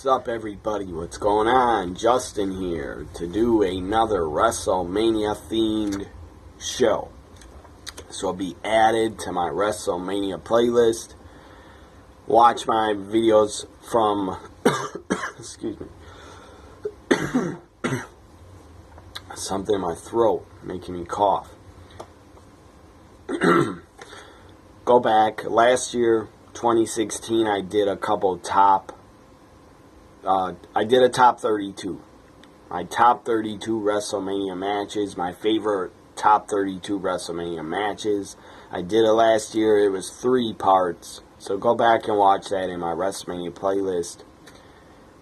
What's up, everybody? What's going on? Justin here to do another WrestleMania themed show. This will be added to my WrestleMania playlist. Watch my videos from excuse me. Something in my throat making me cough. Go back last year, 2016, I did a couple I did a top 32. My top 32 WrestleMania matches, my favorite top 32 WrestleMania matches. I did it last year. It was 3 parts. So go back and watch that in my WrestleMania playlist.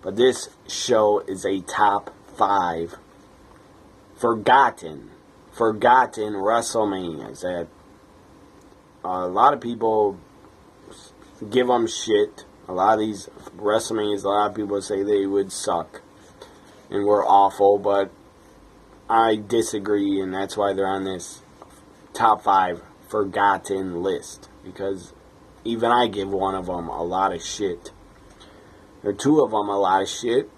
But this show is a top 5 forgotten WrestleManias that a lot of people give them shit. A lot of these WrestleManias, a lot of people say they would suck and were awful, but I disagree, and that's why they're on this top 5 forgotten list, because even I give one of them a lot of shit. There are 2 of them a lot of shit,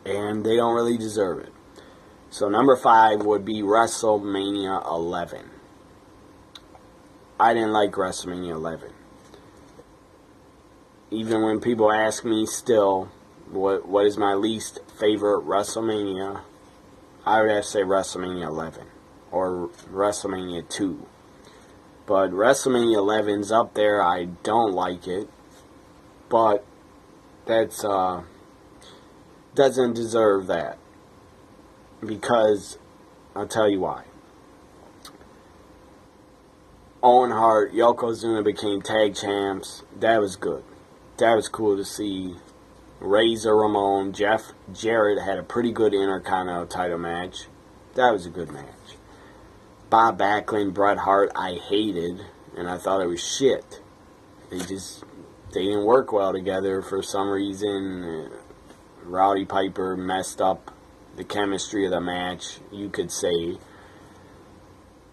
and they don't really deserve it. So number 5 would be WrestleMania 11. I didn't like WrestleMania 11. Even when people ask me still, what is my least favorite WrestleMania, I would have to say WrestleMania 11 or WrestleMania 2. But WrestleMania 11's up there. I don't like it, but that's doesn't deserve that, because I'll tell you why. Owen Hart, Yokozuna became tag champs. That was good. That was cool to see. Razor Ramon, Jeff Jarrett had a pretty good Intercontinental title match. That was a good match. Bob Backlund, Bret Hart, I hated, and I thought it was shit. They didn't work well together for some reason. Rowdy Piper messed up the chemistry of the match, you could say.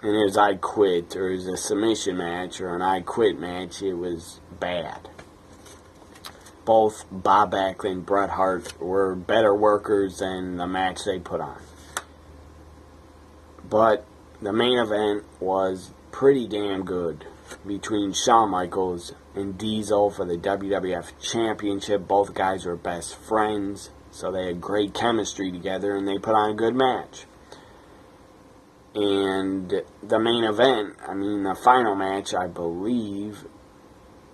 And it was I Quit, or it was a submission match, or an I Quit match. It was bad. Both Bob Backlund and Bret Hart were better workers than the match they put on. But the main event was pretty damn good between Shawn Michaels and Diesel for the WWF Championship. Both guys were best friends, so they had great chemistry together, and they put on a good match. And the main event, the final match, I believe,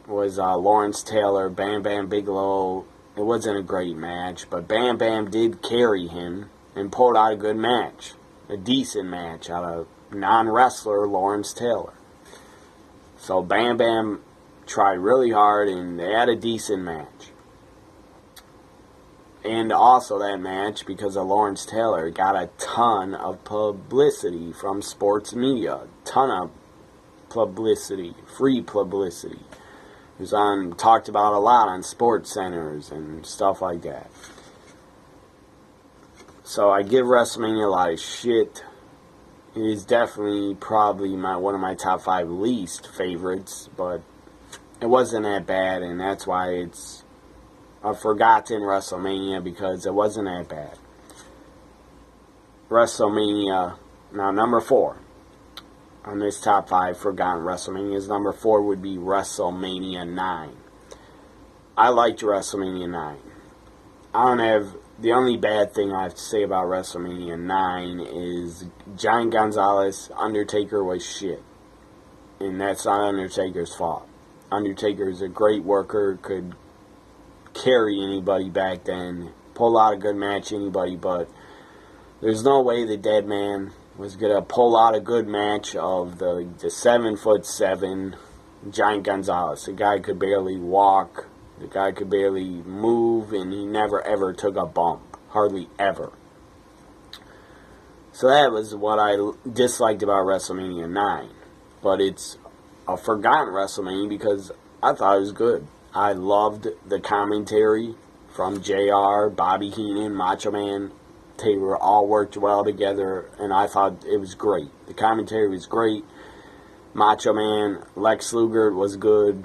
was Lawrence Taylor, Bam Bam Bigelow. It wasn't a great match, but Bam Bam did carry him and pulled out a good match. A decent match out of non-wrestler Lawrence Taylor. So Bam Bam tried really hard, and they had a decent match. And also that match, because of Lawrence Taylor, got a ton of publicity from sports media. Ton of publicity, free publicity. It was talked about a lot on sports centers and stuff like that. So I give WrestleMania a lot of shit. It is definitely probably one of my top 5 least favorites, but it wasn't that bad, and that's why it's a forgotten WrestleMania, because it wasn't that bad. WrestleMania, now number 4 on this top 5 forgotten WrestleManias. Number 4 would be WrestleMania 9. I liked WrestleMania 9. The only bad thing I have to say about WrestleMania 9 is Giant Gonzalez, Undertaker was shit. And that's not Undertaker's fault. Undertaker is a great worker, could carry anybody back then, pull out a good match, anybody, but there's no way the dead man was going to pull out a good match of the 7'7" Giant Gonzalez. The guy could barely walk, the guy could barely move, and he never ever took a bump. Hardly ever. So that was what I disliked about WrestleMania 9. But it's a forgotten WrestleMania because I thought it was good. I loved the commentary from JR, Bobby Heenan, Macho Man. They were all worked well together, and I thought it was great. The commentary was great. Macho Man, Lex Luger was good.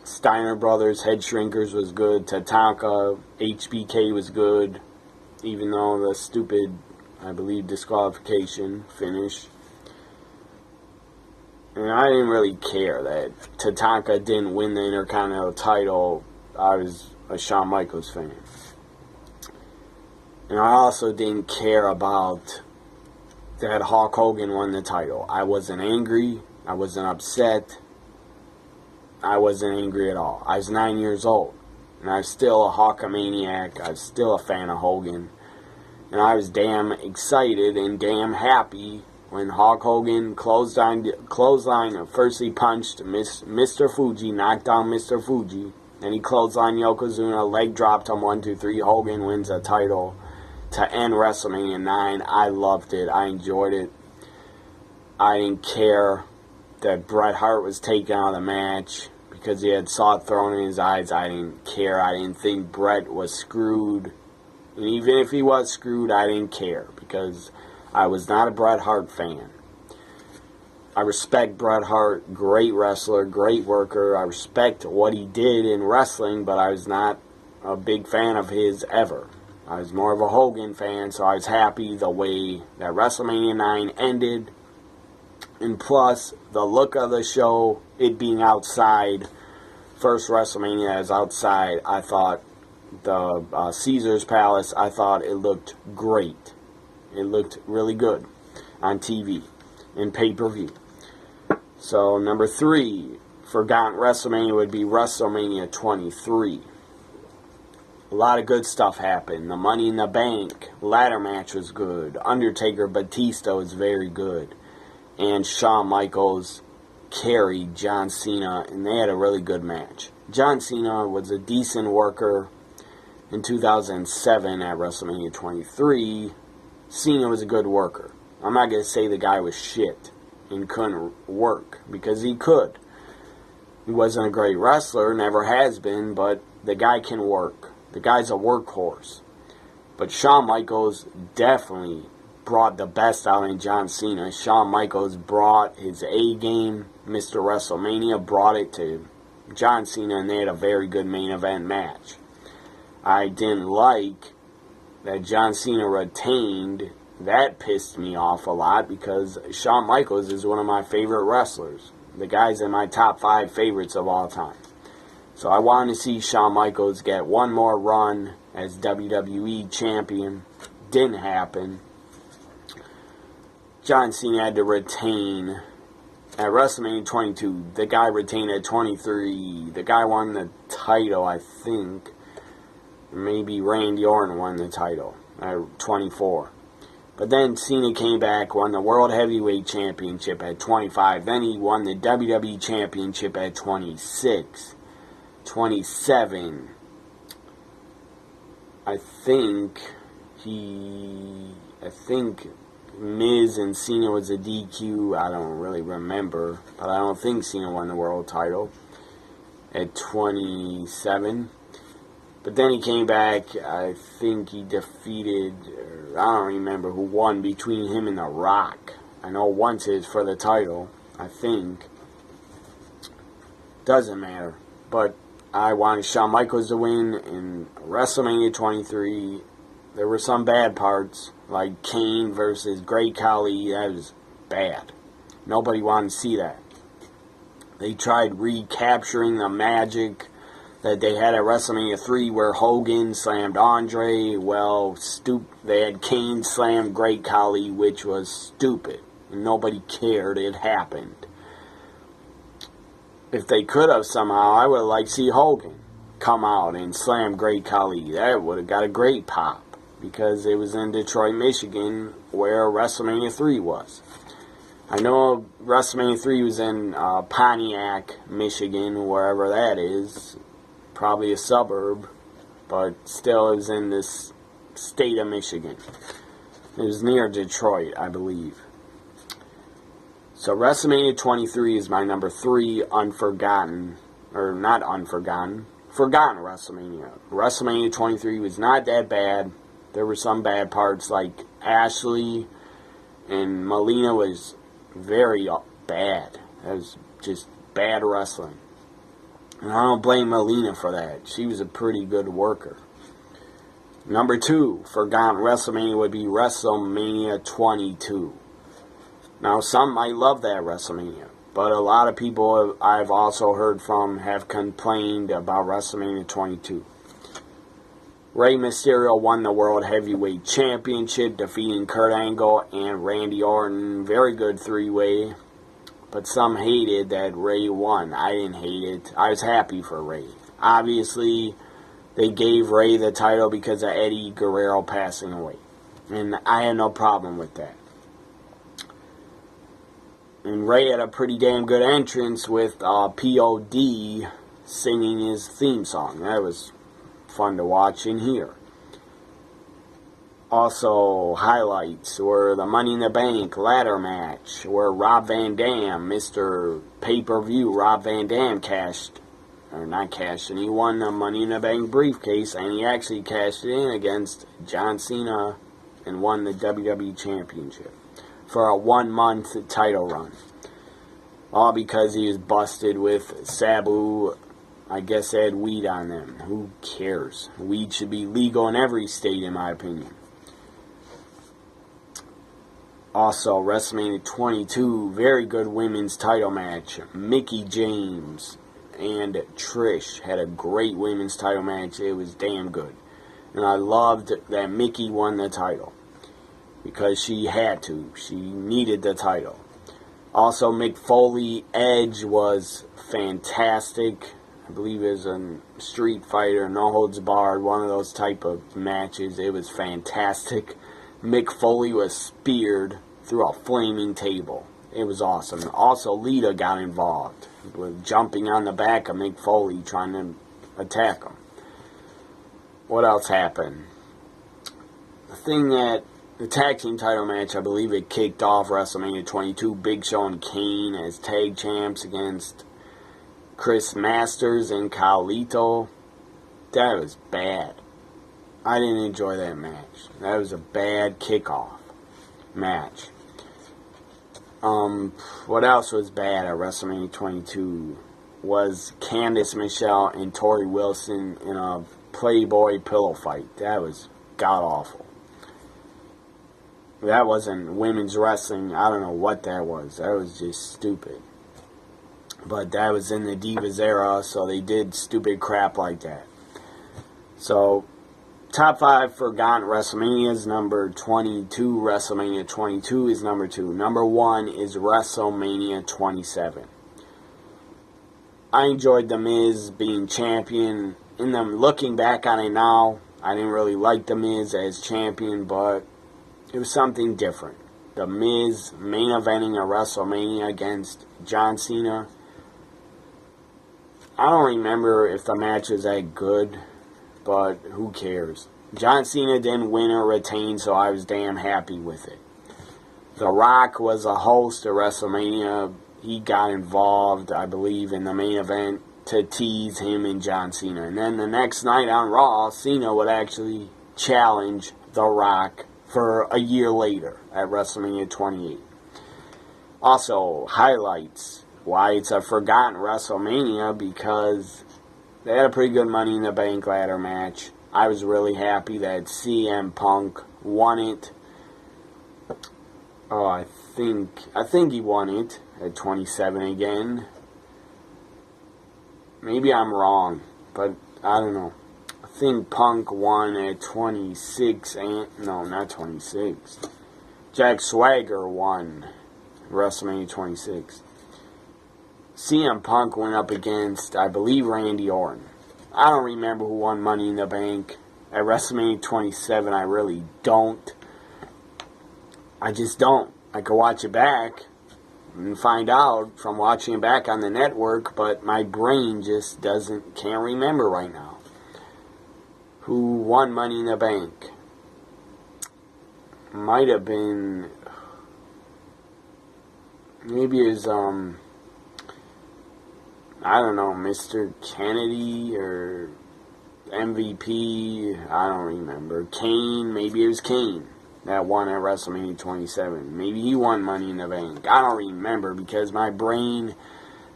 Steiner Brothers, Head Shrinkers was good. Tatanka, HBK was good, even though the stupid, I believe, disqualification finish. And I didn't really care that Tatanka didn't win the Intercontinental title. I was a Shawn Michaels fan. And I also didn't care about that Hulk Hogan won the title. I wasn't angry. I wasn't upset. I wasn't angry at all. I was 9 years old. And I was still a Hulkamaniac. I was still a fan of Hogan. And I was damn excited and damn happy when Hulk Hogan clothesline, first he punched Mr. Fuji, knocked down Mr. Fuji. Then he clotheslined Yokozuna, leg dropped him, 1, 2, 3. Hogan wins the title to end WrestleMania 9. I loved it. I enjoyed it. I didn't care that Bret Hart was taken out of the match because he had salt thrown in his eyes. I didn't care. I didn't think Bret was screwed. And even if he was screwed, I didn't care because I was not a Bret Hart fan. I respect Bret Hart, great wrestler, great worker. I respect what he did in wrestling, but I was not a big fan of his ever. I was more of a Hogan fan, so I was happy the way that WrestleMania 9 ended. And plus, the look of the show, it being outside, first WrestleMania as outside, I thought the Caesar's Palace, I thought it looked great. It looked really good on TV and pay-per-view. So, number 3, Forgotten WrestleMania would be WrestleMania 23. A lot of good stuff happened. The Money in the Bank ladder match was good. Undertaker Batista was very good. And Shawn Michaels carried John Cena, and they had a really good match. John Cena was a decent worker in 2007 at WrestleMania 23. Cena was a good worker. I'm not going to say the guy was shit and couldn't work, because he could. He wasn't a great wrestler, never has been, but the guy can work. The guy's a workhorse. But Shawn Michaels definitely brought the best out in John Cena. Shawn Michaels brought his A game. Mr. WrestleMania brought it to John Cena, and they had a very good main event match. I didn't like that John Cena retained. That pissed me off a lot because Shawn Michaels is one of my favorite wrestlers. The guy's in my top 5 favorites of all time. So I wanted to see Shawn Michaels get one more run as WWE champion. Didn't happen. John Cena had to retain at WrestleMania 22. The guy retained at 23. The guy won the title, I think. Maybe Randy Orton won the title at 24. But then Cena came back, won the World Heavyweight Championship at 25. Then he won the WWE Championship at 26. 27. I think Miz and Cena was a DQ. I don't really remember. But I don't think Cena won the world title at 27. But then he came back. I think he defeated, I don't remember who won between him and The Rock. I know once is for the title, I think. Doesn't matter. But I wanted Shawn Michaels to win in WrestleMania 23. There were some bad parts, like Kane versus Great Khali. That was bad. Nobody wanted to see that. They tried recapturing the magic that they had at WrestleMania 3 where Hogan slammed Andre. Well, they had Kane slam Great Khali, which was stupid. And nobody cared. It happened. If they could have somehow, I would have liked to see Hogan come out and slam Great Khali. That would have got a great pop. Because it was in Detroit, Michigan, where WrestleMania 3 was. I know WrestleMania 3 was in Pontiac, Michigan, wherever that is. Probably a suburb, but still it was in this state of Michigan. It was near Detroit, I believe. So WrestleMania 23 is my number 3 forgotten WrestleMania. WrestleMania 23 was not that bad. There were some bad parts, like Ashley and Melina was very bad. That was just bad wrestling. And I don't blame Melina for that. She was a pretty good worker. Number 2, Forgotten WrestleMania would be WrestleMania 22. Now, some might love that WrestleMania, but a lot of people I've also heard from have complained about WrestleMania 22. Rey Mysterio won the World Heavyweight Championship, defeating Kurt Angle and Randy Orton. Very good three-way. But some hated that Rey won. I didn't hate it. I was happy for Rey. Obviously, they gave Rey the title because of Eddie Guerrero passing away. And I had no problem with that. And Rey had a pretty damn good entrance with P.O.D. singing his theme song. That was fun to watch and hear. Also, highlights were the Money in the Bank ladder match, where Rob Van Dam, Mr. Pay-Per-View, Rob Van Dam he won the Money in the Bank briefcase, and he actually cashed it in against John Cena and won the WWE Championship for a 1-month title run. All because he was busted with Sabu. I guess they had weed on them. Who cares? Weed should be legal in every state, in my opinion. Also, WrestleMania 22, very good women's title match. Mickie James and Trish had a great women's title match. It was damn good. And I loved that Mickie won the title, because she had to. She needed the title. Also, Mick Foley Edge was fantastic. I believe it was a Street Fighter, no holds barred, one of those type of matches. It was fantastic. Mick Foley was speared through a flaming table. It was awesome. Also, Lita got involved with jumping on the back of Mick Foley trying to attack him. What else happened? The tag team title match, I believe it kicked off WrestleMania 22. Big Show and Kane as tag champs against Chris Masters and Carlito. That was bad. I didn't enjoy that match. That was a bad kickoff match. What else was bad at WrestleMania 22 was Candice Michelle and Tori Wilson in a Playboy pillow fight. That was god-awful. That wasn't women's wrestling. I don't know what that was. That was just stupid. But that was in the Divas era, so they did stupid crap like that. So, top 5 Forgotten WrestleManias. Number 22, WrestleMania 22 is number 2. Number 1 is WrestleMania 27. I enjoyed The Miz being champion. Looking back on it now, I didn't really like The Miz as champion, but it was something different. The Miz main eventing a WrestleMania against John Cena. I don't remember if the match was that good, but who cares? John Cena didn't win or retain, so I was damn happy with it. The Rock was a host of WrestleMania. He got involved, I believe, in the main event to tease him and John Cena. And then the next night on Raw, Cena would actually challenge The Rock for a year later at WrestleMania 28. Also, highlights. Why it's a forgotten WrestleMania, because they had a pretty good Money in the Bank ladder match. I was really happy that CM Punk won it. Oh, I think he won it at 27 again. Maybe I'm wrong, but I don't know. I think Punk won at 26 no, not 26. Jack Swagger won WrestleMania 26. CM Punk went up against, I believe, Randy Orton. I don't remember who won Money in the Bank at WrestleMania 27. I really don't. I just don't. I could watch it back and find out from watching it back on the network, but my brain just can't remember right now who won Money in the Bank. Might have been, maybe it was, I don't know, Mr. Kennedy or MVP, I don't remember. Kane, maybe it was Kane that won at WrestleMania 27. Maybe he won Money in the Bank. I don't remember because my brain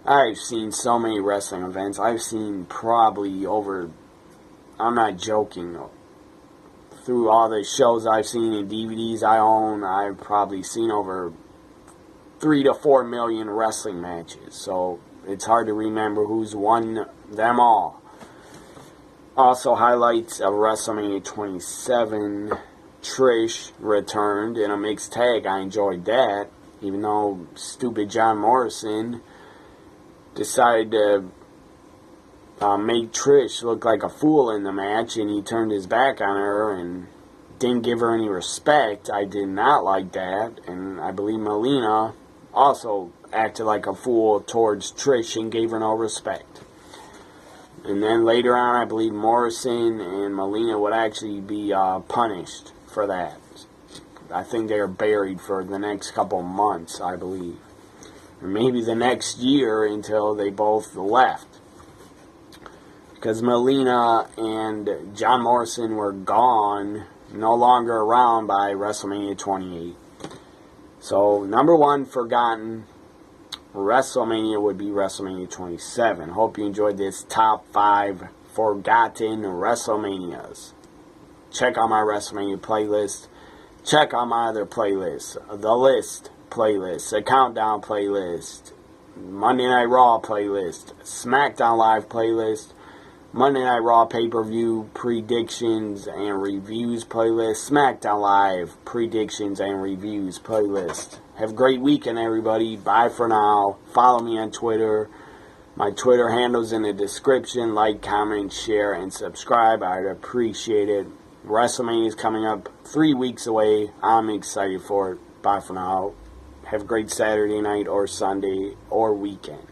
I've seen so many wrestling events. I've seen probably over, I'm not joking, through all the shows I've seen and DVDs I own, I've probably seen over 3 to 4 million wrestling matches. So it's hard to remember who's won them all. Also, highlights of WrestleMania 27, Trish returned in a mixed tag. I enjoyed that, even though stupid John Morrison decided to make Trish look like a fool in the match, and he turned his back on her and didn't give her any respect. I did not like that, and I believe Melina also acted like a fool towards Trish and gave her no respect. And then later on, I believe Morrison and Melina would actually be punished for that. I think they are buried for the next couple months, I believe. Or maybe the next year until they both left. Because Melina and John Morrison were gone, no longer around by WrestleMania 28. So, number 1, Forgotten WrestleMania would be WrestleMania 27. Hope you enjoyed this top 5 Forgotten WrestleManias. Check out my WrestleMania playlist. Check out my other playlists. The List playlist. The Countdown playlist. Monday Night Raw playlist. SmackDown Live playlist. Monday Night Raw pay-per-view predictions and reviews playlist. SmackDown Live predictions and reviews playlist. Have a great weekend, everybody. Bye for now. Follow me on Twitter. My Twitter handle's in the description. Like, comment, share, and subscribe. I'd appreciate it. WrestleMania is coming up 3 weeks away. I'm excited for it. Bye for now. Have a great Saturday night or Sunday or weekend.